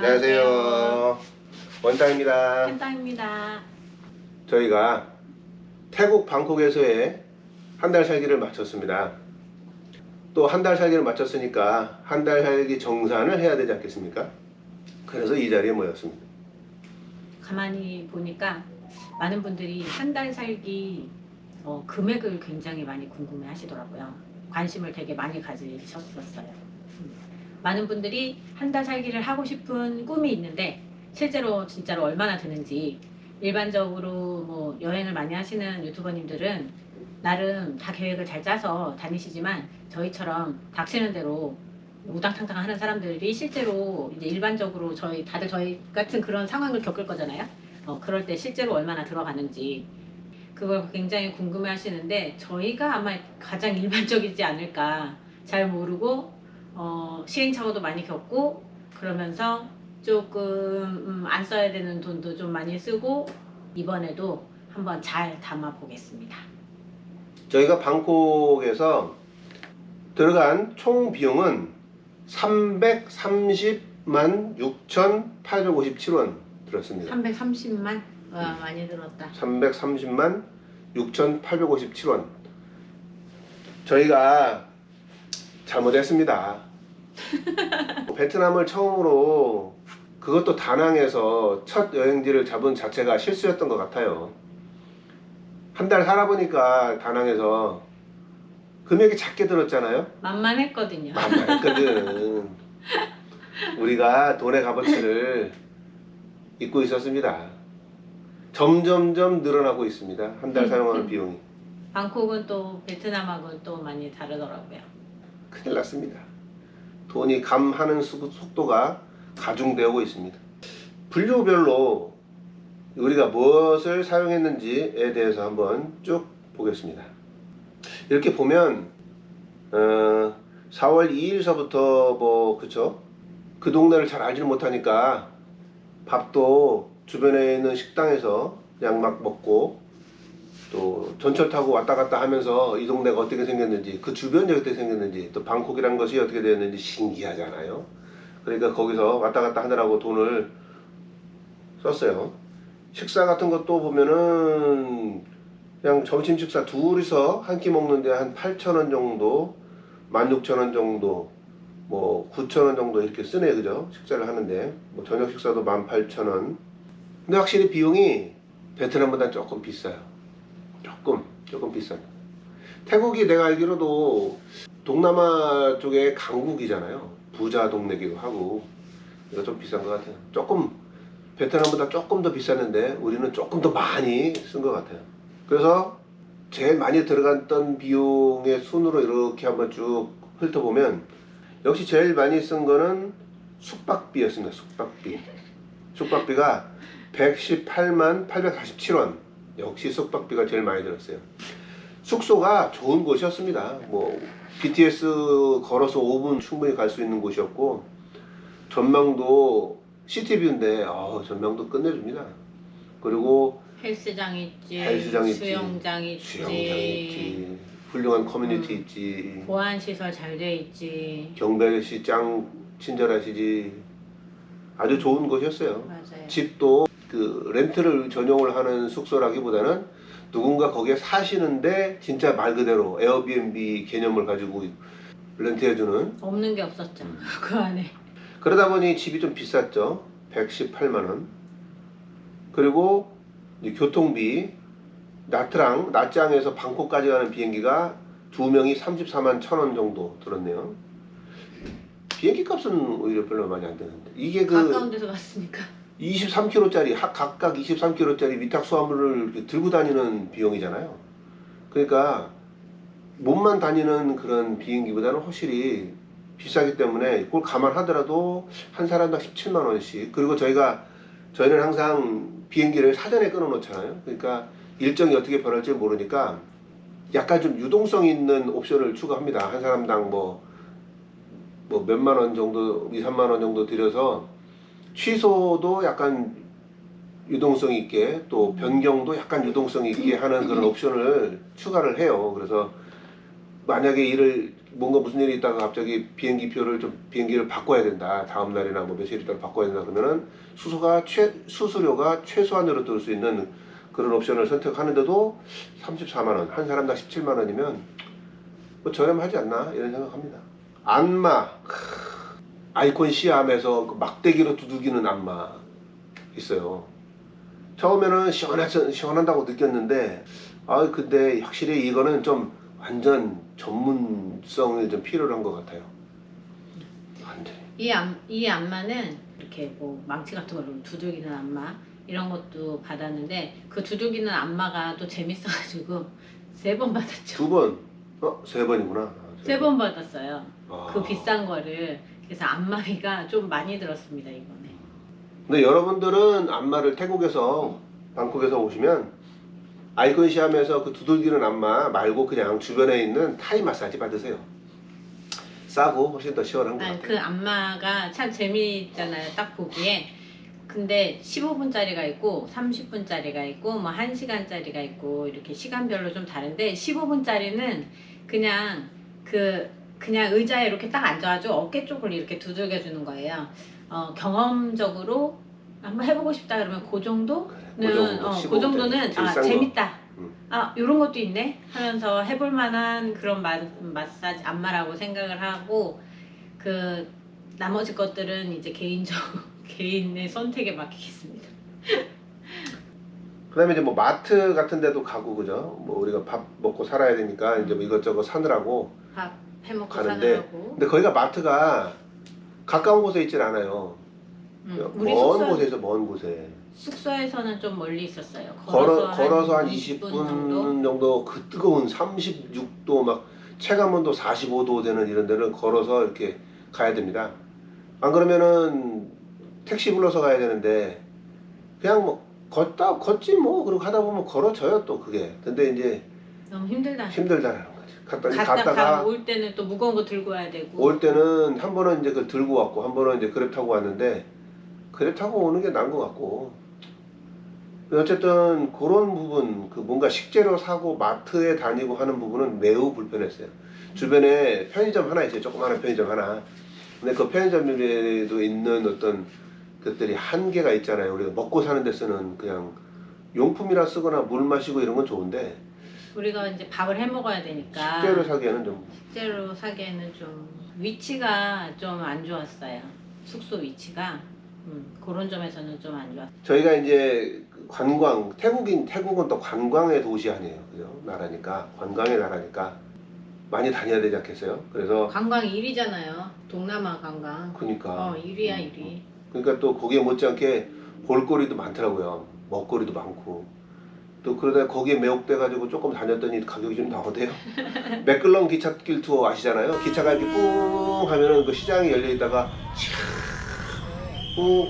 안녕하세요. 원장입니다. 켄타입니다. 저희가 태국 방콕에서의 한 달 살기를 마쳤습니다. 또 한 달 살기를 마쳤으니까 한 달 살기 정산을 해야 되지 않겠습니까? 그래서 이 자리에 모였습니다. 가만히 보니까 많은 분들이 한 달 살기 금액을 굉장히 많이 궁금해 하시더라고요. 관심을 되게 많이 가지셨었어요. 많은 분들이 한 달 살기를 하고 싶은 꿈이 있는데 실제로 진짜로 얼마나 드는지, 일반적으로 뭐 여행을 많이 하시는 유튜버님들은 나름 다 계획을 잘 짜서 다니시지만 저희처럼 닥치는 대로 우당탕탕 하는 사람들이 실제로 이제 일반적으로 다들 저희 같은 그런 상황을 겪을 거잖아요. 그럴 때 실제로 얼마나 들어가는지 그걸 굉장히 궁금해 하시는데, 저희가 아마 가장 일반적이지 않을까. 잘 모르고 시행착오도 많이 겪고 그러면서 조금 안 써야 되는 돈도 좀 많이 쓰고 이번에도 한번 잘 담아 보겠습니다. 저희가 방콕에서 들어간 총 비용은 330만 6,857원 들었습니다. 330만? 와, 많이 들었다. 330만 6,857원. 저희가 잘못했습니다. 베트남을 처음으로, 그것도 다낭에서 첫 여행지를 잡은 자체가 실수였던 것 같아요. 한 달 살아보니까 다낭에서 금액이 작게 들었잖아요. 만만했거든요. 만만했거든. 우리가 돈의 값어치를 잊고 있었습니다. 점점점 늘어나고 있습니다. 한 달 사용하는 비용이. 방콕은 또 베트남하고는 또 많이 다르더라고요. 큰일 났습니다. 돈이 감하는 속도가 가중되고 있습니다. 분류별로 우리가 무엇을 사용했는지에 대해서 한번 쭉 보겠습니다. 이렇게 보면 4월 2일서부터 그쵸? 그 동네를 잘 알지는 못하니까 밥도 주변에 있는 식당에서 그냥 막 먹고, 또 전철 타고 왔다 갔다 하면서 이 동네가 어떻게 생겼는지, 그 주변이 어떻게 생겼는지, 또 방콕이라는 것이 어떻게 되었는지 신기하잖아요. 그러니까 거기서 왔다 갔다 하느라고 돈을 썼어요. 식사 같은 것도 보면은 그냥 점심 식사 둘이서 한 끼 먹는데 한 8,000원 정도, 16,000원 정도, 뭐 9,000원 정도 이렇게 쓰네, 그죠? 식사를 하는데 뭐 저녁 식사도 18,000원. 근데 확실히 비용이 베트남보다 조금 비싸요. 조금 비싸요. 태국이 내가 알기로도 동남아 쪽에 강국이잖아요. 부자 동네기도 하고. 이거 좀 비싼 것 같아요. 조금 베트남보다 조금 더 비쌌는데 우리는 조금 더 많이 쓴 것 같아요. 그래서 제일 많이 들어갔던 비용의 순으로 이렇게 한번 쭉 훑어보면 역시 제일 많이 쓴 거는 숙박비였습니다. 숙박비가 118만 847원. 역시 숙박비가 제일 많이 들었어요. 숙소가 좋은 곳이었습니다. 뭐 BTS 걸어서 5분 충분히 갈 수 있는 곳이었고, 전망도 시티뷰인데 전망도 끝내줍니다. 그리고 헬스장 있지, 수영장 있지, 훌륭한 커뮤니티 있지, 보안 시설 잘 돼 있지. 경비 아저씨 짱 친절하시지. 아주 좋은 곳이었어요. 맞아요. 집도 그 렌트를 전용을 하는 숙소라기보다는 누군가 거기에 사시는데 진짜 말 그대로 에어비앤비 개념을 가지고 렌트해주는. 없는 게 없었죠. 그 안에. 그러다 보니 집이 좀 비쌌죠. 118만원. 그리고 이제 교통비, 나트랑에서 방콕까지 가는 비행기가 2명이 34만 1,000원 정도 들었네요. 비행기 값은 오히려 별로 많이 안 되는데, 이게 가까운 데서 갔으니까. 23kg짜리, 각각 23kg짜리 위탁 수화물을 이렇게 들고 다니는 비용이잖아요. 그러니까 몸만 다니는 그런 비행기보다는 확실히 비싸기 때문에 그걸 감안하더라도 한 사람당 17만 원씩. 그리고 저희는 항상 비행기를 사전에 끊어 놓잖아요. 그러니까 일정이 어떻게 변할지 모르니까 약간 좀 유동성 있는 옵션을 추가합니다. 한 사람당 뭐 몇만 원 정도, 2, 3만 원 정도 들여서 취소도 약간 유동성 있게, 또 변경도 약간 유동성 있게 하는 그런 옵션을 추가를 해요. 그래서 만약에 뭔가 무슨 일이 있다가 갑자기 비행기를 바꿔야 된다. 다음 날이나 뭐 며칠 있다가 바꿔야 된다 그러면은 수수료가 최소한으로 들 수 있는 그런 옵션을 선택하는데도 34만 원, 한 사람당 17만 원이면 뭐 저렴하지 않나 이런 생각합니다. 안마, 아이콘 시암에서 그 막대기로 두들기는 안마 있어요. 처음에는 시원하다고 느꼈는데 근데 확실히 이거는 좀 완전 전문성이 좀 필요로 한 것 같아요. 완전히. 이 안마는 이렇게 뭐 망치 같은 걸로 두들기는 안마 이런 것도 받았는데 그 두들기는 안마가 또 재밌어가지고 3번 받았죠. 2번, 3번이구나. 3번 받았어요. 아. 그 비싼 거를. 그래서 안마비가 좀 많이 들었습니다 이번에. 근데 여러분들은 안마를 태국에서 방콕에서 오시면 아이콘 시암에서 그 두들기는 안마 말고 그냥 주변에 있는 타이 마사지 받으세요. 싸고 훨씬 더 시원한 것 같아요. 그 안마가 참 재미있잖아요 딱 보기에. 근데 15분짜리가 있고 30분짜리가 있고 뭐 1시간짜리가 있고 이렇게 시간별로 좀 다른데 15분짜리는 그냥 그냥 의자에 이렇게 딱 앉아가지고 어깨 쪽을 이렇게 두들겨 주는 거예요. 경험적으로 한번 해보고 싶다 그러면 그 정도는 그래, 그 정도는 제일 싼 거. 재밌다. 요런 것도 있네 하면서 해볼 만한 그런 마사지 안마라고 생각을 하고 그 나머지 것들은 이제 개인의 선택에 맡기겠습니다. 그다음에 이제 뭐 마트 같은 데도 가고 그죠? 뭐 우리가 밥 먹고 살아야 되니까 이제 뭐 이것저것 사느라고 밥 해먹고 가는데 사느라고. 근데 거기가 마트가 가까운 곳에 있질 않아요. 우리 먼 곳에 숙소에서는 좀 멀리 있었어요. 걸어서 한 20분 20분 정도 그 뜨거운 36도 막 체감온도 45도 되는 이런 데를 걸어서 이렇게 가야 됩니다. 안 그러면은 택시 불러서 가야 되는데 그냥 뭐 걷지 뭐 그리고 하다 보면 걸어져요 또 그게. 근데 이제 너무 힘들다는 힘들다라는 거지. 갔다가 갔다가 올 때는 또 무거운 거 들고 와야 되고. 올 때는 한 번은 이제 그걸 들고 왔고 한 번은 이제 그랩 타고 왔는데 그랩 타고 오는 게 나은 것 같고. 어쨌든 그런 부분 그 뭔가 식재료 사고 마트에 다니고 하는 부분은 매우 불편했어요. 주변에 편의점 하나 있어요. 조그마한 편의점 하나. 근데 그 편의점에도 있는 어떤 것들이 한계가 있잖아요. 우리가 먹고 사는 데 쓰는 그냥 용품이라 쓰거나 물 마시고 이런 건 좋은데 우리가 이제 밥을 해 먹어야 되니까 식재료 사기에는 좀 식재료 사기에는 좀 위치가 좀 안 좋았어요. 숙소 위치가 그런 점에서는 좀 안 좋았어요. 저희가 이제 관광 태국은 또 관광의 도시 아니에요. 그죠? 나라니까 관광의 나라니까 많이 다녀야 되지 않겠어요? 그래서 관광 1위잖아요. 동남아 관광. 그러니까 1위야 1위. 그러니까 또 거기에 못지않게 볼거리도 많더라고요. 먹거리도 많고 또 그러다 거기에 매혹돼 가지고 조금 다녔더니 가격이 좀 나오대요. 맥클런 기찻길 투어 아시잖아요. 기차가 이렇게 뿡 하면은 그 시장이 열려 있다가 그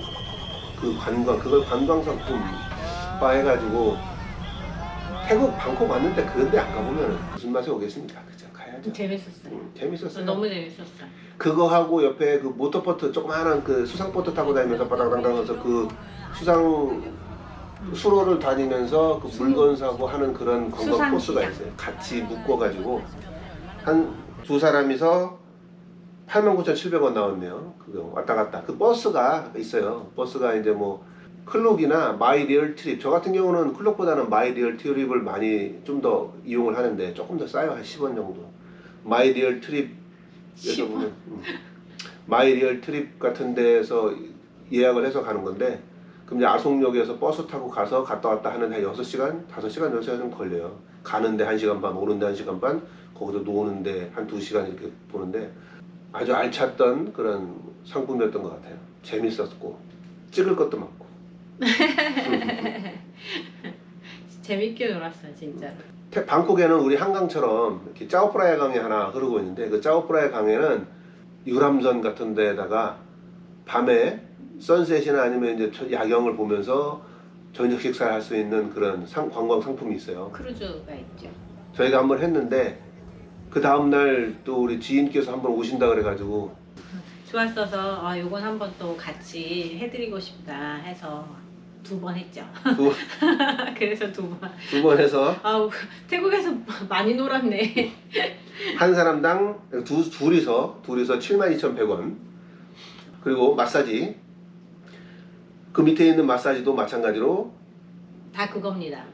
그걸 관광 상품화 해가지고 태국 방콕 왔는데 그런데 안 가보면 무슨 맛에 오겠습니까? 그죠? 가야죠. 재밌었어요. 재밌었어요. 너무 재밌었어요. 그거 하고 옆에 그 모터보트 조그마한 그 수상보트 타고 다니면서 바닥당당해서 그 수로를 다니면서 그 물건 사고 하는 그런 관광 코스가 있어요. 같이 묶어가지고 한 2사람이서 89,700원 나왔네요. 그거 왔다 갔다. 그 버스가 있어요. 버스가 이제 뭐 클록이나 마이 리얼 트립. 저 같은 경우는 클록보다는 마이 리얼 트립을 많이 좀 더 이용을 하는데 조금 더 싸요. 한 10원 정도. 마이 리얼 트립에서 보면 마이 리얼 트립 같은 데에서 예약을 해서 가는 건데 그럼 이제 아송역에서 버스 타고 가서 갔다 왔다 하는 한 6시간, 5시간, 6시간 좀 걸려요. 가는데 1시간 반, 오는데 1시간 반, 거기서 노는데 한 2시간 이렇게 보는데 아주 알찼던 그런 상품이었던 것 같아요. 재밌었고 찍을 것도 많고. 재밌게 놀았어요 진짜로. 방콕에는 우리 한강처럼 이렇게 짜오프라야 강이 하나 흐르고 있는데 그 짜오프라야 강에는 유람선 같은 데다가 밤에 선셋이나 아니면 이제 야경을 보면서 저녁 식사를 할 수 있는 그런 관광 상품이 있어요. 크루즈가 있죠. 저희가 한번 했는데 그 다음날 또 우리 지인께서 한번 오신다 그래가지고 좋았어서 요건 한번 또 같이 해드리고 싶다 해서 두 번 했죠. 두, 그래서 두 번. 두 번 해서 아우 태국에서 많이 놀았네. 한 사람당 둘이서 72,100원. 그리고 마사지. 그 밑에 있는 마사지도 마찬가지로 다 그겁니다.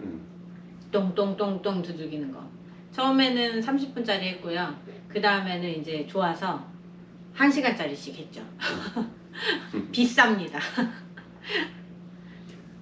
똥똥똥똥 두들기는 거. 처음에는 30분짜리 했고요. 그 다음에는 이제 좋아서 1시간짜리씩 했죠. 비쌉니다.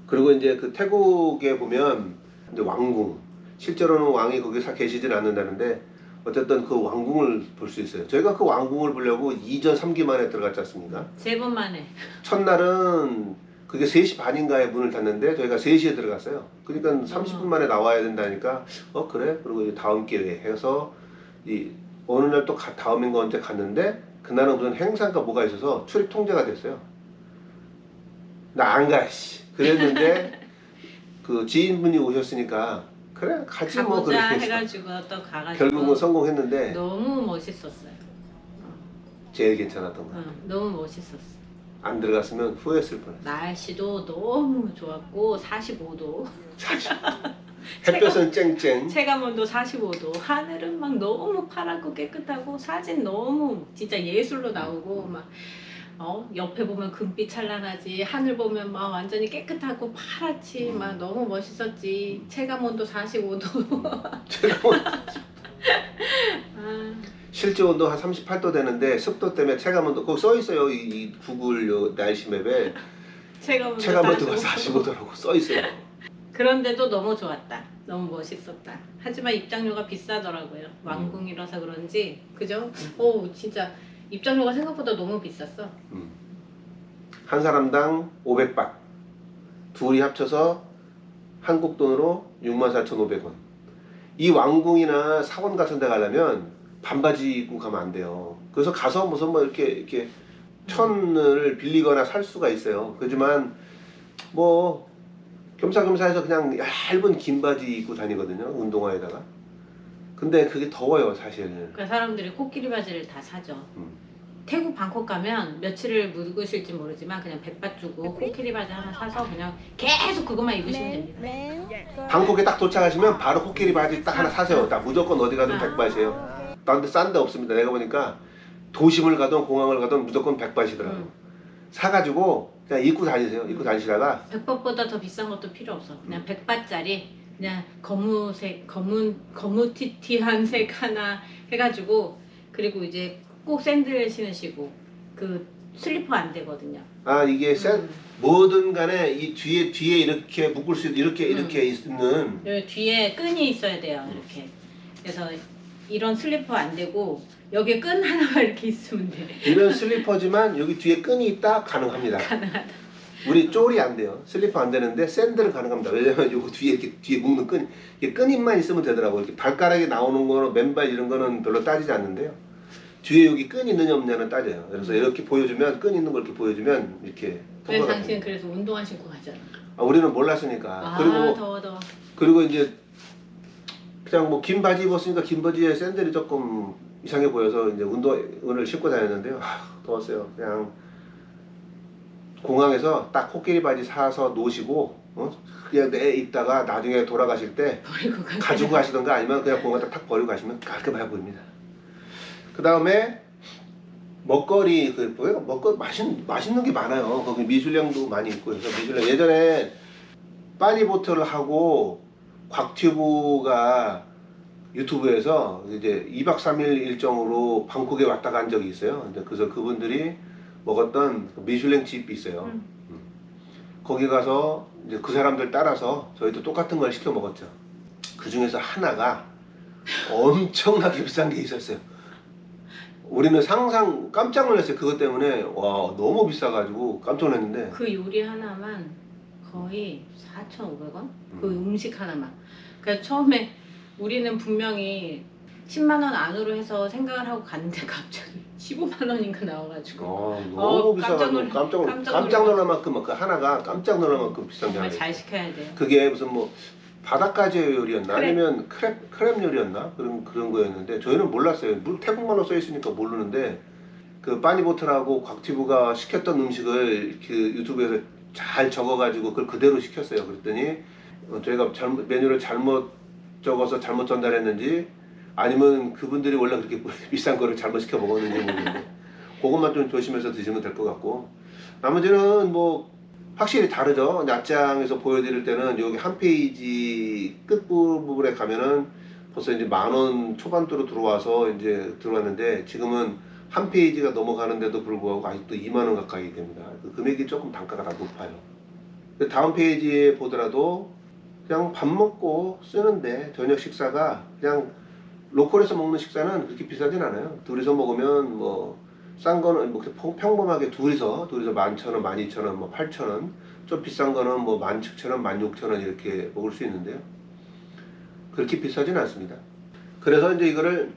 그리고 이제 그 태국에 보면 이제 왕궁, 실제로는 왕이 거기 계시진 않는다는데 어쨌든 그 왕궁을 볼 수 있어요. 저희가 그 왕궁을 보려고 2전 3기 만에 들어갔지 않습니까? 3번 만에. 첫날은 그게 3시 반인가에 문을 닫는데 저희가 3시에 들어갔어요. 그러니까 30분 만에 나와야 된다니까 그래? 그리고 이제 다음 기회에 해서 이 어느 날 또 다음인가 언제 갔는데 그날은 무슨 행사인가 뭐가 있어서 출입 통제가 됐어요. 나 안 가, 씨. 그랬는데 그 지인분이 오셨으니까 그래 가지 뭐 가보자 그래 해가지고 또 가가지고 결국은 성공했는데 너무 멋있었어요. 제일 괜찮았던 거. 너무 멋있었어. 안 들어갔으면 후회했을 뻔했어. 날씨도 너무 좋았고 45도. 햇볕은 쨍쨍. 체감온도 45도. 하늘은 막 너무 파랗고 깨끗하고 사진 너무 진짜 예술로 나오고 막 옆에 보면 금빛 찬란하지, 하늘 보면 막 완전히 깨끗하고 파랗지, 막 너무 멋있었지. 체감온도 45도. 실제 온도 한 38도 되는데 습도 때문에 체감온도 거기 써 있어요. 이 구글 요 날씨 맵에 체감온도가 45도라고 써 있어요. 그런데도 너무 좋았다. 너무 멋있었다. 하지만 입장료가 비싸더라고요. 왕궁이라서 그런지, 그죠? 오, 진짜 입장료가 생각보다 너무 비쌌어. 한 사람당 500바. 둘이 합쳐서 한국 돈으로 64,500원. 이 왕궁이나 사원 같은 데 가려면 반바지 입고 가면 안 돼요. 그래서 가서 무슨 뭐 이렇게 천을 빌리거나 살 수가 있어요. 그렇지만 뭐 겸사겸사해서 그냥 얇은 긴 바지 입고 다니거든요. 운동화에다가. 근데 그게 더워요, 사실. 그러니까 사람들이 코끼리 바지를 다 사죠. 태국 방콕 가면 며칠을 묵으실지 모르지만 그냥 100바 주고 코끼리 바지 하나 사서 그냥 계속 그것만 입으시면 됩니다. 방콕에 딱 도착하시면 바로 코끼리 바지 딱 하나 사세요. 딱 무조건 어디 가든 100바시에요. 딴데 싼 데 없습니다. 내가 보니까 도심을 가든 공항을 가든 무조건 100바시더라고요. 사가지고 그냥 입고 다니세요. 입고 다니시다가 100바보다 더 비싼 것도 필요 없어. 그냥 100바짜리 그냥 거무티티한 색 하나 해가지고, 그리고 이제 꼭 샌들 신으시고, 그 슬리퍼 안 되거든요. 이게 뭐든 간에 이 뒤에 이렇게 묶을 수 이렇게 있는 여기 뒤에 끈이 있어야 돼요. 이렇게. 그래서 이런 슬리퍼 안 되고 여기에 끈 하나만 이렇게 있으면 돼. 이런 슬리퍼지만 여기 뒤에 끈이 있다 가능합니다. 가능하다. 우리 쫄이 안 돼요. 슬리퍼 안 되는데 샌들은 가능합니다. 왜냐면 요거 뒤에 이렇게 뒤에 묶는 끈, 이게 끈잎만 있으면 되더라고요. 이렇게 발가락에 나오는 거는 맨발 이런 거는 별로 따지지 않는데요. 뒤에 여기 끈 있느냐 없느냐는 따져요. 그래서 이렇게 보여주면 끈 있는 걸 이렇게 보여주면 이렇게 그래서 당신은 그래서 운동화 신고 가잖아. 우리는 몰랐으니까. 그리고 더워. 그리고 이제 그냥 뭐 긴 바지 입었으니까 긴 바지에 샌들이 조금 이상해 보여서 이제 운동화를 신고 다녔는데요. 더웠어요. 그냥 공항에서 딱 코끼리 바지 사서 놓으시고 그냥 내 입다가 나중에 돌아가실 때 버리고 가지고 가시던가 아니면 그냥 공항에다 탁 버리고 가시면 깔끔해 보입니다. 그 다음에 먹거리 먹거리 맛있는 게 많아요. 거기 미슐랭도 많이 있고 그래서 미슐랭 예전에 빠니보트를 하고 곽튜브가 유튜브에서 이제 2박 3일 일정으로 방콕에 왔다 간 적이 있어요. 그래서 그분들이 먹었던 미슐랭 집이 있어요. 거기 가서 이제 그 사람들 따라서 저희도 똑같은 걸 시켜 먹었죠. 그 중에서 하나가 엄청나게 비싼 게 있었어요. 우리는 깜짝 놀랐어요. 그것 때문에 와 너무 비싸가지고 깜짝 놀랐는데 그 요리 하나만 거의 4,500원? 그 음식 하나만. 그러니까 처음에 우리는 분명히 10만 원 안으로 해서 생각을 하고 갔는데 갑자기 15만 원인가 나와가지고 너무 비싸가지고 깜짝 놀랄 만큼 그 하나가 깜짝 놀랄 만큼 비싼 게 정말 아니에요. 잘 시켜야 돼요. 그게 무슨 뭐 바닷가재 요리였나 아니면 크랩 요리였나 그런 거였는데 저희는 몰랐어요. 태국말로 써 있으니까 모르는데 그 빠니보트라고 곽튜브가 시켰던 음식을 그 유튜브에서 잘 적어가지고 그걸 그대로 시켰어요. 그랬더니 저희가 메뉴를 잘못 적어서 잘못 전달했는지 아니면 그분들이 원래 그렇게 비싼 거를 잘못 시켜 먹었는지 모르겠는데 그것만 좀 조심해서 드시면 될 것 같고 나머지는 뭐 확실히 다르죠. 낮장에서 보여드릴 때는 여기 한 페이지 끝부분에 가면은 벌써 이제 10,000원 초반대로 들어와서 이제 들어왔는데 지금은 한 페이지가 넘어가는데도 불구하고 아직도 20,000원 가까이 됩니다. 그 금액이 조금 단가가 다 높아요. 다음 페이지에 보더라도 그냥 밥 먹고 쓰는데 저녁 식사가 그냥 로컬에서 먹는 식사는 그렇게 비싸진 않아요. 둘이서 먹으면 뭐 싼 거는 뭐 평범하게 둘이서 11,000원, 12,000원, 뭐 8,000원 좀 비싼 거는 뭐 17,000원, 16,000원 이렇게 먹을 수 있는데요. 그렇게 비싸진 않습니다. 그래서 이제 이거를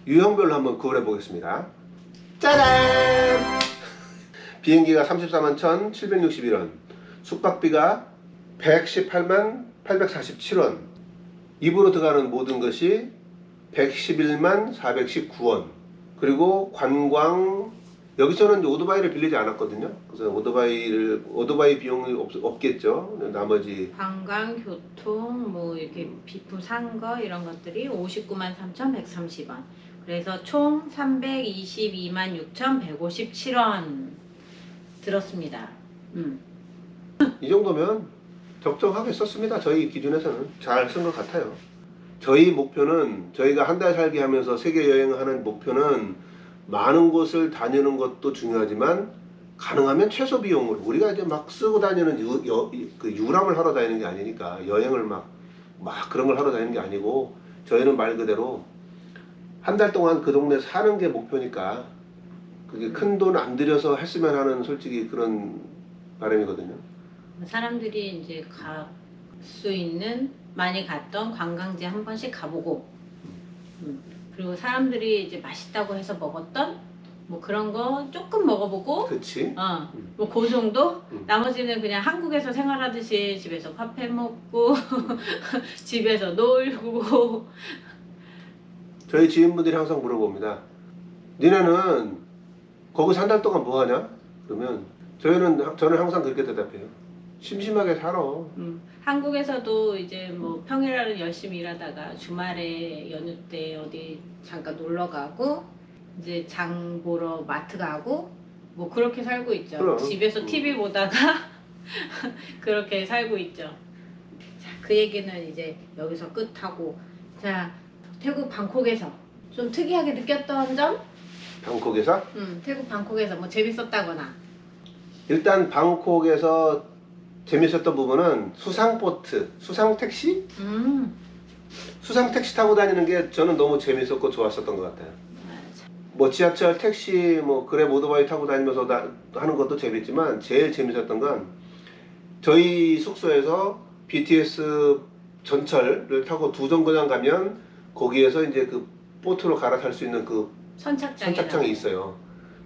유형별로 한번 구분해 보겠습니다. 짜잔! 비행기가 341,761원, 숙박비가 118,847원, 입으로 들어가는 모든 것이 111,419원, 그리고 관광 여기서는 이제 오토바이를 빌리지 않았거든요. 그래서 오토바이 비용이 없겠죠. 나머지 관광, 교통, 뭐 이렇게 비품 산 거 이런 것들이 593,130원. 그래서 총 3,226,157원 들었습니다. 이 정도면 적정하게 썼습니다. 저희 기준에서는 잘 쓴 것 같아요. 저희 목표는 저희가 한 달 살기 하면서 세계 여행을 하는 목표는 많은 곳을 다니는 것도 중요하지만 가능하면 최소 비용으로 우리가 이제 막 쓰고 다니는 그 유람을 하러 다니는 게 아니니까 여행을 막 그런 걸 하러 다니는 게 아니고 저희는 말 그대로 한 달 동안 그 동네 사는 게 목표니까 그게 큰 돈 안 들여서 했으면 하는 솔직히 그런 바람이거든요. 사람들이 이제 갈 수 있는 많이 갔던 관광지 한 번씩 가보고 그리고 사람들이 이제 맛있다고 해서 먹었던 뭐 그런 거 조금 먹어보고 그치? 뭐 그 정도? 음. 나머지는 그냥 한국에서 생활하듯이 집에서 카페 먹고 집에서 놀고 저희 지인분들이 항상 물어봅니다. 니네는 거기서 한 달 동안 뭐 하냐? 그러면 저는 항상 그렇게 대답해요. 심심하게 살아. 한국에서도 이제 뭐 평일에는 열심히 일하다가 주말에 연휴 때 어디 잠깐 놀러 가고 이제 장 보러 마트 가고 뭐 그렇게 살고 있죠. 그럼. 집에서 TV 보다가 그렇게 살고 있죠. 자, 그 얘기는 이제 여기서 끝하고 자, 태국 방콕에서 좀 특이하게 느꼈던 점? 방콕에서? 태국 방콕에서 뭐 재밌었다거나 일단 방콕에서 재밌었던 부분은 수상보트, 수상택시? 수상택시 타고 다니는 게 저는 너무 재밌었고 좋았었던 것 같아요. 뭐 지하철, 택시, 뭐 그랩, 오토바이 타고 다니면서 하는 것도 재밌지만 제일 재밌었던 건 저희 숙소에서 BTS 전철을 타고 두 정거장 가면 거기에서 이제 그 보트로 갈아탈 수 있는 그 선착장이 있어요.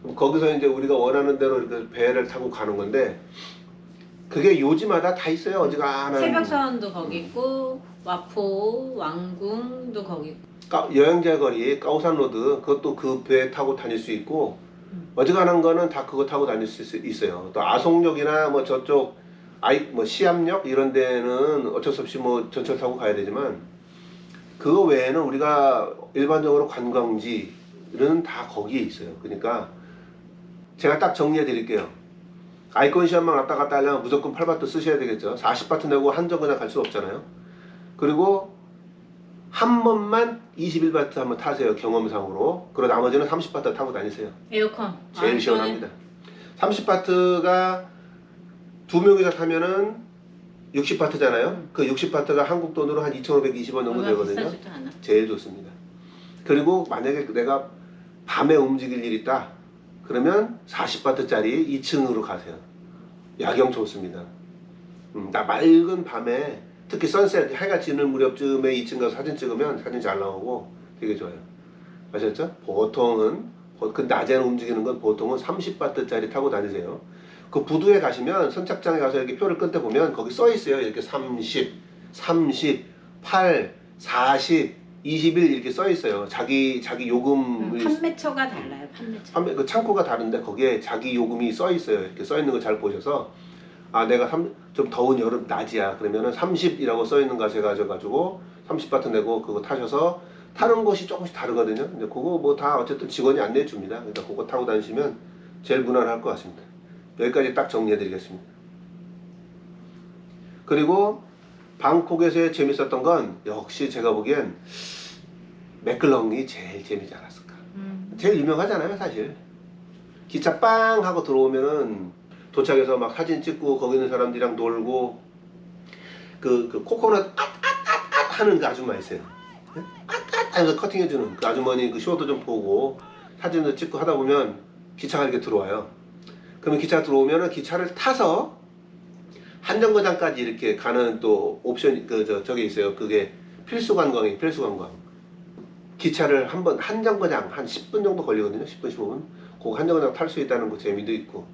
그럼 거기서 이제 우리가 원하는 대로 이렇게 배를 타고 가는 건데 그게 요지마다 다 있어요. 어지간한 새벽서원도 거기 있고 와포, 왕궁도 거기 있고 여행자 거리, 까오산로드 그것도 그 배 타고 다닐 수 있고 어지간한 거는 다 그거 타고 다닐 수 있어요. 또 아송역이나 뭐 저쪽 뭐 시암역 이런 데는 어쩔 수 없이 뭐 전철 타고 가야 되지만 그거 외에는 우리가 일반적으로 관광지는 다 거기에 있어요. 그러니까 제가 딱 정리해 드릴게요. 아이콘 시험만 왔다 갔다 하려면 무조건 8바트 쓰셔야 되겠죠. 40바트 내고 한정 그냥 갈 수 없잖아요. 그리고 한 번만 21바트 한번 타세요. 경험상으로. 그리고 나머지는 30바트 타고 다니세요. 에어컨 제일 시원합니다. 30바트가 두 명이서 타면은 60바트잖아요. 그 60바트가 한국 돈으로 한 2,520원 정도 되거든요. 비싸지도 않아. 제일 좋습니다. 그리고 만약에 내가 밤에 움직일 일 있다. 그러면 40바트짜리 2층으로 가세요. 야경 좋습니다. 나 맑은 밤에 특히 선셋 해가 지는 무렵쯤에 2층 가서 사진 찍으면 사진 잘 나오고 되게 좋아요. 아셨죠? 보통은 그 낮에는 움직이는 건 보통은 30바트짜리 타고 다니세요. 그 부두에 가시면 선착장에 가서 이렇게 표를 끊때 보면 거기 써 있어요. 이렇게 30, 8, 40, 21 이렇게 써 있어요. 자기 요금을 판매처가 달라요. 판매처. 그 창고가 다른데 거기에 자기 요금이 써 있어요. 이렇게 써 있는 거 잘 보셔서 아 내가 좀 더운 여름 낮이야 그러면은 30이라고 써 있는 것에 가지고 30바트 내고 그거 타셔서 타는 곳이 조금씩 다르거든요. 근데 그거 뭐 다 어쨌든 직원이 안내해 줍니다. 그러니까 그거 타고 다니시면 제일 무난할 것 같습니다. 여기까지 딱 정리해 드리겠습니다. 그리고 방콕에서의 재밌었던 건 역시 제가 보기엔 맥클렁이 제일 재미지 않았을까. 제일 유명하잖아요 사실. 기차 빵 하고 들어오면은 도착해서 막 사진 찍고 거기 있는 사람들이랑 놀고 그 코코넛 하는 그 아줌마 있어요. 하면서 커팅해주는 그 아주머니 그 쇼도 좀 보고 사진도 찍고 하다 보면 기차가 이렇게 들어와요. 그러면 기차가 들어오면은 기차를 타서 한정거장까지 이렇게 가는 또 옵션 저게 있어요. 그게 필수 관광이 필수 관광. 기차를 한번 한정거장 한 10분 정도 걸리거든요. 10분 15분. 그 한정거장 탈 수 있다는 그 재미도 있고.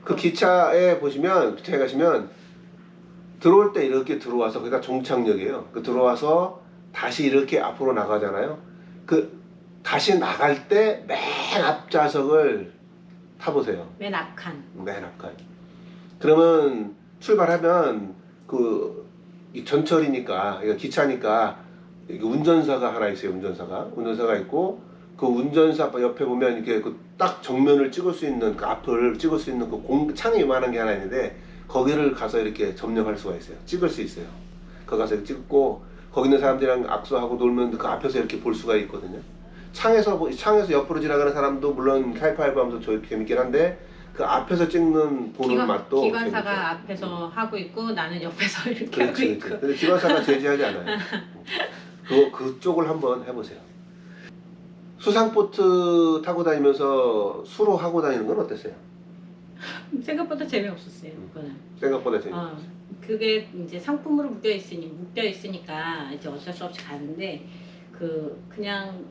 그 기차에 보시면 기차에 가시면 들어올 때 이렇게 들어와서 그러니까 종착역이에요. 그 들어와서 다시 이렇게 앞으로 나가잖아요. 그 다시 나갈 때 맨 앞좌석을 타보세요. 맨 앞칸. 맨 앞칸. 그러면 출발하면 이 전철이니까 그러니까 기차니까 이게 운전사가 하나 있어요. 운전사가 있고 그 운전사 옆에 보면 이렇게 딱 정면을 찍을 수 있는 그 앞을 찍을 수 있는 그 창이 이만한 게 하나 있는데 거기를 가서 이렇게 점령할 수가 있어요. 찍을 수 있어요. 거기 가서 찍고 거기 있는 사람들이랑 악수하고 놀면 그 앞에서 이렇게 볼 수가 있거든요. 창에서 옆으로 지나가는 사람도 물론 하이파이브 하면서 재밌긴 한데 그 앞에서 보는 맛도 기관사가 재밌어요. 앞에서 하고 있고 나는 옆에서 이렇게 그렇지. 하고 있고. 근데 기관사가 제지하지 않아요. 그쪽을 한번 해보세요. 수상보트 타고 다니면서 수로 하고 다니는 건 어땠어요? 생각보다 재미없었어요. 그거는. 생각보다 재밌어요. 그게 이제 상품으로 묶여 있으니까 이제 어쩔 수 없이 가는데 그냥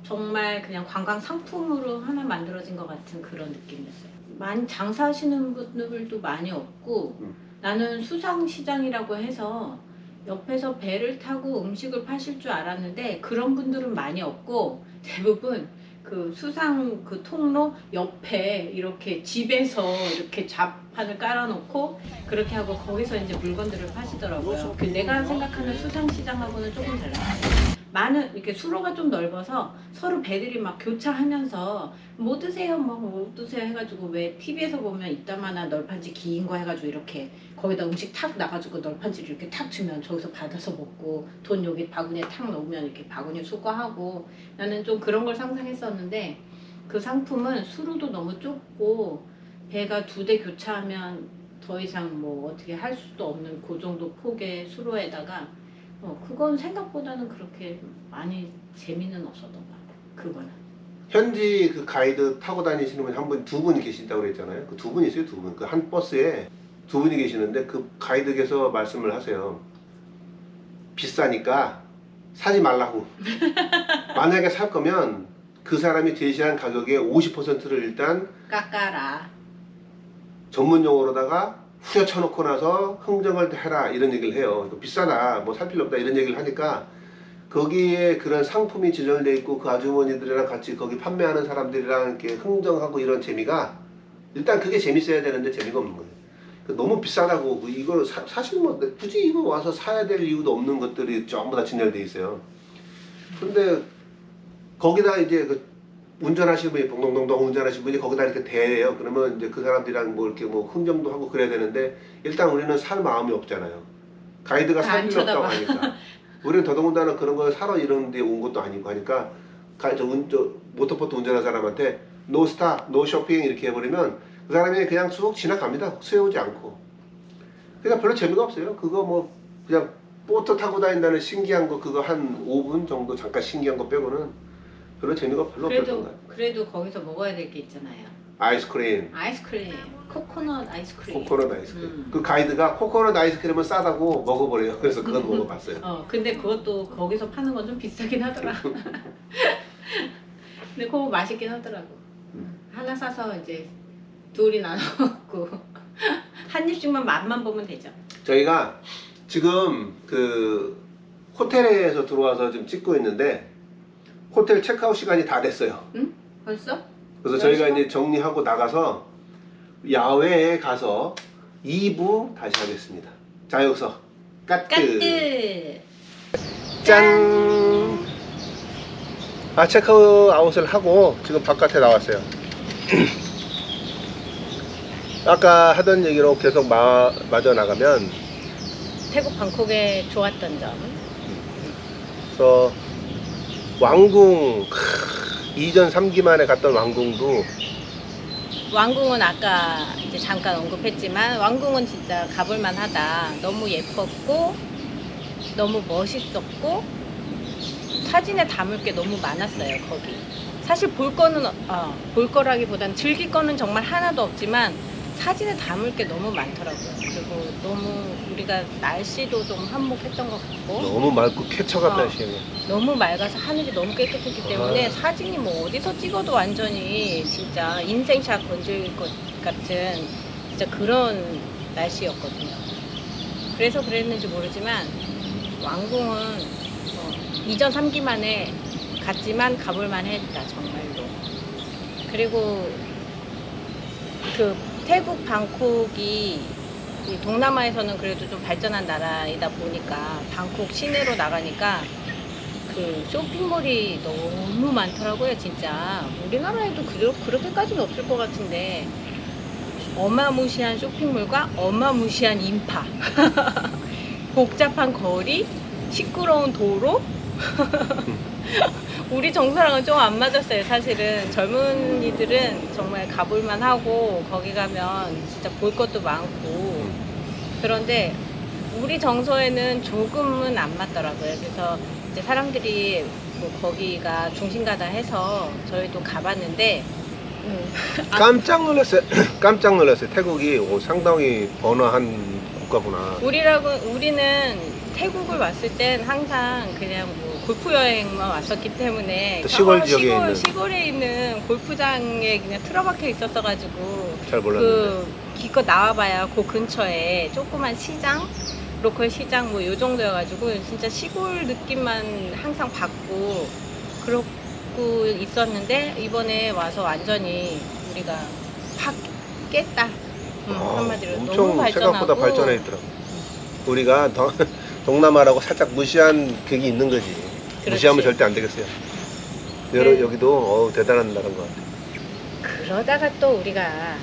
정말 그냥 관광 상품으로 하나 만들어진 것 같은 그런 느낌이었어요. 많이 장사하시는 분들도 많이 없고 나는 수상시장이라고 해서 옆에서 배를 타고 음식을 파실 줄 알았는데 그런 분들은 많이 없고 대부분 그 수상 그 통로 옆에 이렇게 집에서 이렇게 잡판을 깔아놓고 그렇게 하고 거기서 이제 물건들을 파시더라고요. 내가 생각하는 수상시장하고는 조금 달라요. 많은 이렇게 수로가 좀 넓어서 서로 배들이 막 교차하면서 뭐 드세요 뭐 드세요 해가지고 왜 TV에서 보면 이따만한 널판지 긴 거 해가지고 이렇게 거기다 음식 탁 놔가지고 널판지를 이렇게 탁 주면 저기서 받아서 먹고 돈 여기 바구니에 탁 넣으면 이렇게 바구니 수거하고 나는 좀 그런 걸 상상했었는데 그 상품은 수로도 너무 좁고 배가 2대 교차하면 더 이상 뭐 어떻게 할 수도 없는 그 정도 폭의 수로에다가 그건 생각보다는 그렇게 많이 재미는 없었던 것 같아요. 그거는. 현지 그 가이드 타고 다니시는 분이 두 분이 계신다고 그랬잖아요. 그 두 분이 있어요, 두 분. 그 한 버스에 두 분이 계시는데 그 가이드께서 말씀을 하세요. 비싸니까 사지 말라고. 만약에 살 거면 그 사람이 제시한 가격의 50%를 일단 깎아라. 전문 용어로다가 후려쳐놓고 나서 흥정을 해라 이런 얘기를 해요. 비싸다 뭐 살 필요 없다 이런 얘기를 하니까 거기에 그런 상품이 지정되어 있고 그 아주머니들이랑 같이 거기 판매하는 사람들이랑 이렇게 흥정하고 이런 재미가 일단 그게 재밌어야 되는데 재미가 없는 거예요. 너무 비싸다고 이걸 사실 뭐 굳이 이거 와서 사야 될 이유도 없는 것들이 전부 다 진열되어 있어요. 근데 거기다 이제 운전하시는 분이 동동동동 운전하시는 분이 거기다 이렇게 대래요. 그러면 이제 그 사람들이랑 뭐 이렇게 뭐 흥정도 하고 그래야 되는데 일단 우리는 살 마음이 없잖아요. 가이드가 살 필요 없다고 하니까. 우리는 더더군다나 그런 걸 사러 이런 데 온 것도 아니고 하니까 모터보트 운전하는 사람한테 노 스탑, 노 쇼핑 이렇게 해버리면 그 사람이 그냥 쑥 지나갑니다. 세우지 않고. 그러니까 별로 재미가 없어요. 그거 뭐 그냥 보트 타고 다닌다는 신기한 거 그거 한 5분 정도 잠깐 신기한 거 빼고는 별로 재미가 별로 없었던 것 같아요. 그래도 거기서 먹어야 될 게 있잖아요. 아이스크림. 코코넛 아이스크림. 코코넛 아이스크림. 그 가이드가 코코넛 아이스크림은 싸다고 먹어버려요. 그래서 그건 먹어봤어요. 근데 그것도 거기서 파는 건 좀 비싸긴 하더라. 근데 그거 맛있긴 하더라고. 하나 사서 이제 둘이 나눠 먹고 한 입씩만 맛만 보면 되죠. 저희가 지금 그 호텔에서 들어와서 지금 찍고 있는데 호텔 체크아웃 시간이 다 됐어요. 응? 벌써? 그래서 저희가 이제 정리하고 나가서 야외에 가서 2부 다시 하겠습니다. 자, 여기서 까뜨. 까뜨. 짠. 아, 체크아웃을 하고 지금 바깥에 나왔어요. 아까 하던 얘기로 계속 마저 나가면, 태국 방콕의 좋았던 점. 그래서 왕궁, 이전 3기 만에 갔던 왕궁도 왕궁은 아까 이제 잠깐 언급했지만 왕궁은 진짜 가볼만 하다. 너무 예뻤고 너무 멋있었고 사진에 담을 게 너무 많았어요. 거기 사실 볼 거라기보단 즐길 거는 정말 하나도 없지만 사진에 담을 게 너무 많더라고요. 그리고 너무 우리가 날씨도 좀 한몫했던 것 같고 너무 맑고 쾌척한 날씨예요. 너무 맑아서 하늘이 너무 깨끗했기 때문에 아. 사진이 뭐 어디서 찍어도 완전히 진짜 인생샷 건질 것 같은 진짜 그런 날씨였거든요. 그래서 그랬는지 모르지만 왕궁은 이전 3기 만에 갔지만 가볼만 했다 정말로. 그리고 그 태국 방콕이 이 동남아에서는 그래도 좀 발전한 나라이다 보니까 방콕 시내로 나가니까 그 쇼핑몰이 너무 많더라고요. 진짜 우리나라에도 그렇게까지는 없을 것 같은데 어마무시한 쇼핑몰과 어마무시한 인파 복잡한 거리, 시끄러운 도로 우리 정서랑은 좀 안 맞았어요. 사실은 젊은이들은 정말 가볼만 하고 거기 가면 진짜 볼 것도 많고 그런데 우리 정서에는 조금은 안 맞더라고요. 그래서 이제 사람들이 뭐 거기가 중심가다 해서 저희도 가봤는데 깜짝 놀랐어요. 깜짝 놀랐어요. 태국이 상당히 번화한 국가구나. 우리는 태국을 왔을 땐 항상 그냥 뭐 골프 여행만 왔었기 때문에 시골 지역에 있는 시골에 있는 골프장에 그냥 틀어박혀 있었어가지고 잘 몰랐는데. 기껏 나와봐야 그 근처에 조그만 시장, 로컬 시장 뭐 요 정도여가지고 진짜 시골 느낌만 항상 받고 그러고 있었는데 이번에 와서 완전히 우리가 확 깼다. 한마디로 너무 엄청 발전하고 생각보다 발전해 있더라고. 우리가 동남아라고 살짝 무시한 그게 있는 거지. 그렇지. 무시하면 절대 안 되겠어요. 네. 여기도 대단한 나라인 것 같아요. 그러다가 또 우리가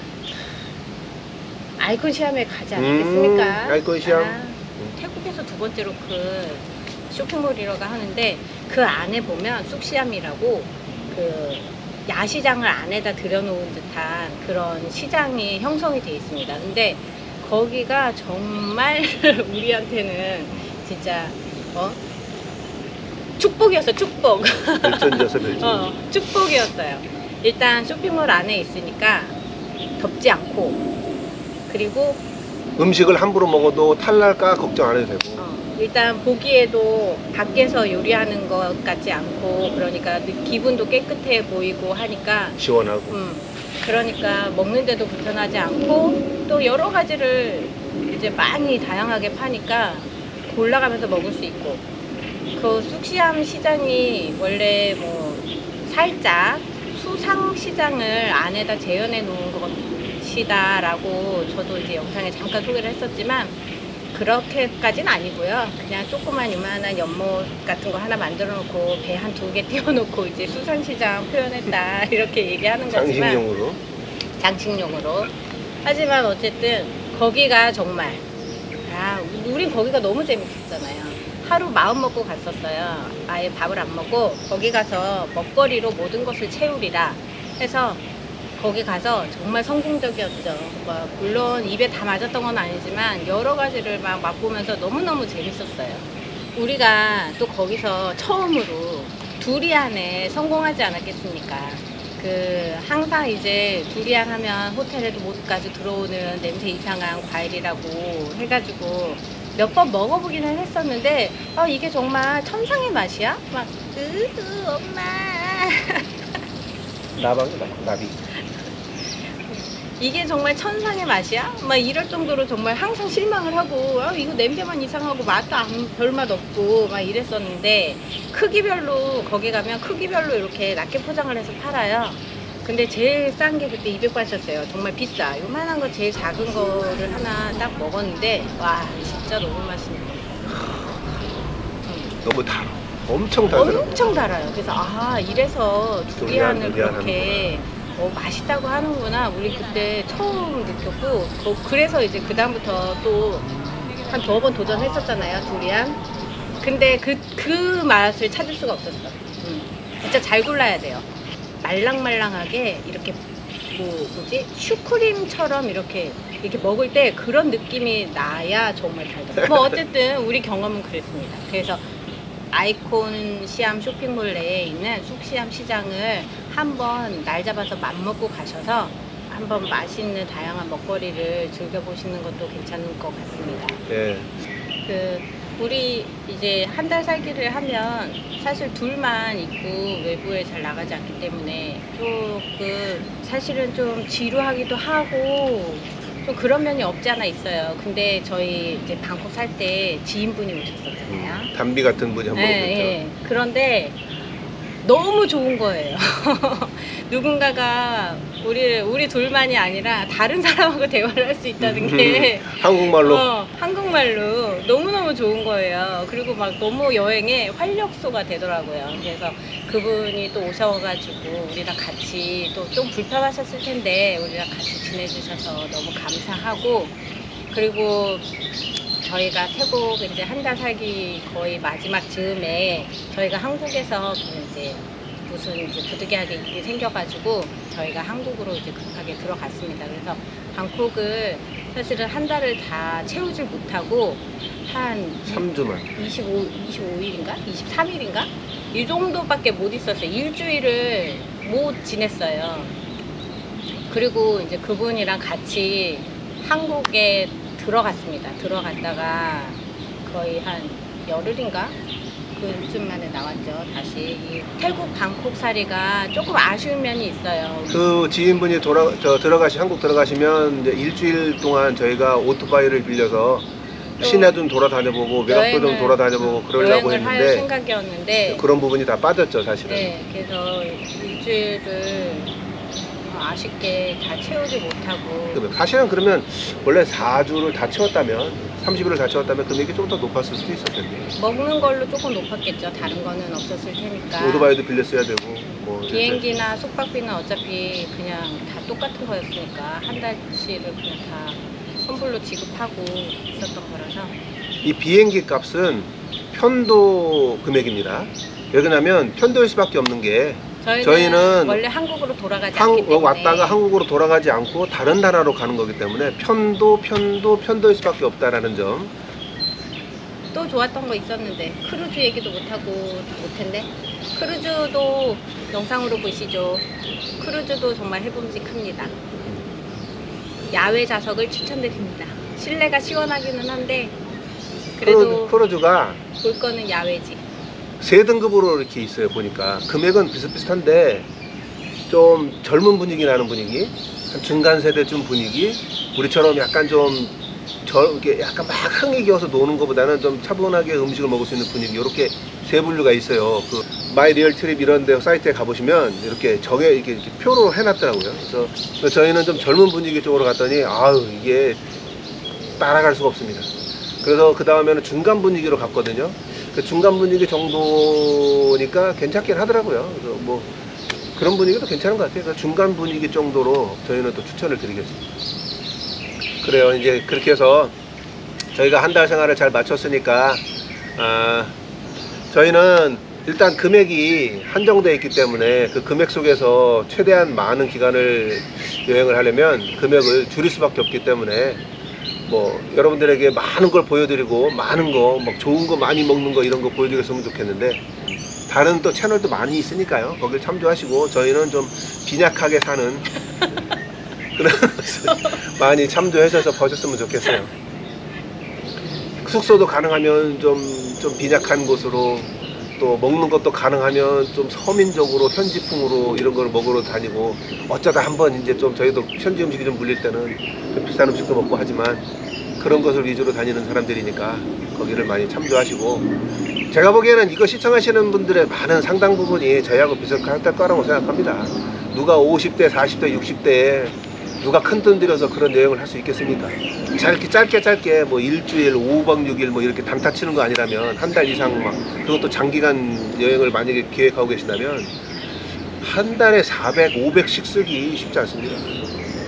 아이콘 시암에 가지 않았겠습니까? 아이콘 시암. 태국에서 두 번째로 큰 쇼핑몰이라고 하는데 그 안에 보면 쑥시암이라고 그 야시장을 안에다 들여놓은 듯한 그런 시장이 형성이 되어 있습니다. 근데 거기가 정말 우리한테는 진짜 축복이었어. 축복. 별전지였어, 별전. 축복이었어요. 일단 쇼핑몰 안에 있으니까 덥지 않고 그리고 음식을 함부로 먹어도 탈날까 걱정 안 해도 되고. 일단 보기에도 밖에서 요리하는 것 같지 않고 그러니까 기분도 깨끗해 보이고 하니까 시원하고. 그러니까 먹는데도 불편하지 않고 또 여러 가지를 이제 많이 다양하게 파니까 골라가면서 먹을 수 있고 그 쑥시암 시장이 원래 뭐 살짝 수상 시장을 안에다 재현해 놓은 것이다라고 저도 이제 영상에 잠깐 소개를 했었지만 그렇게까지는 아니고요. 그냥 조그만 이만한 연못 같은 거 하나 만들어 놓고 배 한 2개 띄워놓고 이제 수산시장 표현했다 이렇게 얘기하는 거지만 장식용으로 하지만 어쨌든 거기가 정말 우린 거기가 너무 재밌었잖아요. 하루 마음 먹고 갔었어요. 아예 밥을 안 먹고 거기 가서 먹거리로 모든 것을 채우리라 해서 거기 가서 정말 성공적이었죠. 물론 입에 다 맞았던 건 아니지만 여러 가지를 막 맛보면서 너무너무 재밌었어요. 우리가 또 거기서 처음으로 두리안에 성공하지 않았겠습니까? 항상 이제 두리안 하면 호텔에도 모두까지 들어오는 냄새 이상한 과일이라고 해가지고 몇 번 먹어보기는 했었는데 이게 정말 천상의 맛이야? 엄마 나비. 이게 정말 천상의 맛이야? 이럴 정도로 정말 항상 실망을 하고 이거 냄새만 이상하고 맛도 별맛 없고 막 이랬었는데 크기별로 거기 가면 크기별로 이렇게 낱개 포장을 해서 팔아요. 근데 제일 싼 게 그때 200바트였어요. 정말 비싸. 요만한 거 제일 작은 거를 하나 딱 먹었는데 와 진짜 너무 맛있는 거예요. 너무 달아. 엄청 달더라고. 엄청 달아요. 그래서 아 이래서 두리안을 두리안 그렇게 맛있다고 하는구나. 우리 그때 처음 느꼈고 그래서 이제 그 다음부터 또 한 2번 도전했었잖아요. 두리안. 근데 그 맛을 찾을 수가 없었어. 진짜 잘 골라야 돼요. 말랑말랑하게 이렇게 뭐지 슈크림처럼 이렇게 먹을 때 그런 느낌이 나야 정말 달다. 뭐 어쨌든 우리 경험은 그랬습니다. 그래서 아이콘 시암 쇼핑몰 내에 있는 쑥시암 시장을 한번 날 잡아서 맘먹고 가셔서 한번 맛있는 다양한 먹거리를 즐겨보시는 것도 괜찮을 것 같습니다. 예. 우리 이제 한 달 살기를 하면 사실 둘만 있고 외부에 잘 나가지 않기 때문에 조금 사실은 좀 지루하기도 하고 좀 그런 면이 없지 않아 있어요. 근데 저희 이제 방콕 살 때 지인분이 오셨었잖아요. 담비 같은 분이 한 번 오셨죠. 네. 그런데 너무 좋은 거예요. 누군가가 우리 둘만이 아니라 다른 사람하고 대화를 할 수 있다는 게 한국말로. 한국말로 너무너무 좋은 거예요. 그리고 막 너무 여행에 활력소가 되더라고요. 그래서 그분이 또 오셔가지고 우리랑 같이 또 좀 불편하셨을 텐데 우리랑 같이 지내주셔서 너무 감사하고 그리고 저희가 태국 이제 한 달 살기 거의 마지막 즈음에 저희가 한국에서 이제 무슨 이제 부득이하게 일이 생겨가지고 저희가 한국으로 이제 급하게 들어갔습니다. 그래서 방콕을 사실은 한 달을 다 채우질 못하고 한 3주만. 25일인가? 23일인가? 이 정도밖에 못 있었어요. 일주일을 못 지냈어요. 그리고 이제 그분이랑 같이 한국에 들어갔습니다. 들어갔다가 거의 한 열흘인가? 그쯤 만에 나왔죠. 다시 이 태국 방콕 살이가 조금 아쉬운 면이 있어요. 그 지인분이 한국 들어가시면 이제 일주일 동안 저희가 오토바이를 빌려서 시내 좀 돌아다녀보고 외곽도 좀 돌아다녀보고 그러려고 여행을 할 했는데 생각이었는데 그런 부분이 다 빠졌죠, 사실은. 네, 그래서 일주일을 아쉽게 다 채우지 못하고 사실은 그러면 원래 4주를 다 채웠다면 30일을 다 채웠다면 금액이 좀 더 높았을 수도 있었겠네요. 먹는 걸로 조금 높았겠죠. 다른 거는 없었을 테니까. 오토바이도 빌렸어야 되고 뭐 비행기나 숙박비는 어차피 그냥 다 똑같은 거였으니까 한 달치를 그냥 다 환불로 지급하고 있었던 거라서 이 비행기 값은 편도 금액입니다. 왜 그러냐면 편도일 수밖에 없는 게 저희는 원래 한국으로 돌아가지 않기 때문에 왔다가 한국으로 돌아가지 않고 다른 나라로 가는 거기 때문에 편도일 수밖에 없다라는 점. 또 좋았던 거 있었는데 크루즈 얘기도 못하고 못했네. 크루즈도 영상으로 보시죠. 크루즈도 정말 해봄직합니다. 야외 좌석을 추천드립니다. 실내가 시원하기는 한데 그래도 크루즈가 볼 거는 야외지. 세 등급으로 이렇게 있어요. 보니까 금액은 비슷비슷한데 좀 젊은 분위기 나는 분위기, 한 중간 세대쯤 분위기, 우리처럼 약간 좀 이렇게 약간 막 흥이 기어서 노는 것보다는 좀 차분하게 음식을 먹을 수 있는 분위기, 이렇게 세 분류가 있어요. 그 마이 리얼 트립 이런 데 사이트에 가보시면 이렇게 이렇게 표로 해놨더라고요. 그래서 저희는 좀 젊은 분위기 쪽으로 갔더니 아유 이게 따라갈 수가 없습니다. 그래서 그 다음에는 중간 분위기로 갔거든요. 그 중간 분위기 정도니까 괜찮긴 하더라고요. 그래서 뭐 그런 분위기도 괜찮은 것 같아요. 그래서 중간 분위기 정도로 저희는 또 추천을 드리겠습니다. 그래요. 이제 그렇게 해서 저희가 한 달 생활을 잘 마쳤으니까 저희는 일단 금액이 한정되어 있기 때문에 그 금액 속에서 최대한 많은 기간을 여행을 하려면 금액을 줄일 수밖에 없기 때문에 뭐 여러분들에게 많은 걸 보여드리고 많은 거 막 좋은 거 많이 먹는 거 이런 거 보여드렸으면 좋겠는데 다른 또 채널도 많이 있으니까요. 거길 참조하시고 저희는 좀 빈약하게 사는 그런 많이 참조하셔서 보셨으면 좋겠어요. 숙소도 가능하면 좀 빈약한 곳으로, 또 먹는 것도 가능하면 좀 서민적으로 현지풍으로 이런 걸 먹으러 다니고, 어쩌다 한번 이제 좀 저희도 현지 음식이 좀 물릴 때는 좀 비싼 음식도 먹고 하지만 그런 것을 위주로 다니는 사람들이니까 거기를 많이 참조하시고, 제가 보기에는 이거 시청하시는 분들의 많은 상당 부분이 저희하고 비슷할 거라고 생각합니다. 누가 50대, 40대, 60대에 누가 큰 돈 들여서 그런 여행을 할 수 있겠습니까? 짧게 뭐 일주일, 5박 6일 뭐 이렇게 단타 치는 거 아니라면 한 달 이상 막 그것도 장기간 여행을 만약에 계획하고 계신다면 한 달에 400, 500씩 쓰기 쉽지 않습니다.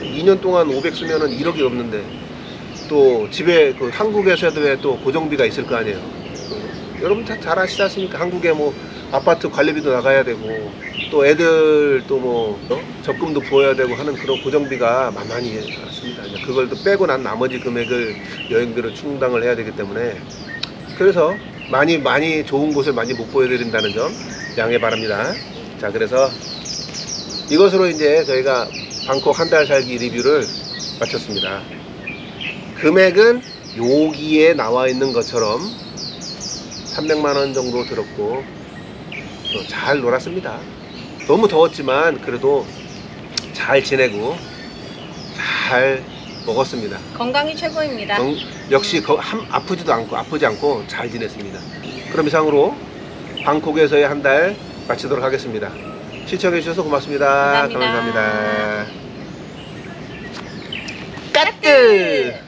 2년 동안 500 쓰면은 1억이 없는데 또 집에 그 한국에서도 또 고정비가 있을 거 아니에요. 여러분 다 잘 아시지 않습니까? 한국에 뭐 아파트 관리비도 나가야 되고 또 애들 또 뭐 적금도 부어야 되고 하는 그런 고정비가 만만히 않습니다. 그걸 또 빼고 난 나머지 금액을 여행비로 충당을 해야 되기 때문에 그래서 많이 좋은 곳을 많이 못 보여드린다는 점 양해 바랍니다. 자, 그래서 이것으로 이제 저희가 방콕 한 달 살기 리뷰를 마쳤습니다. 금액은 여기에 나와 있는 것처럼 300만 원 정도 들었고 또 잘 놀았습니다. 너무 더웠지만 그래도 잘 지내고 잘 먹었습니다. 건강이 최고입니다. 역시 아프지 않고 잘 지냈습니다. 그럼 이상으로 방콕에서의 한 달 마치도록 하겠습니다. 시청해 주셔서 고맙습니다. 감사합니다. 감사합니다. 까뜨!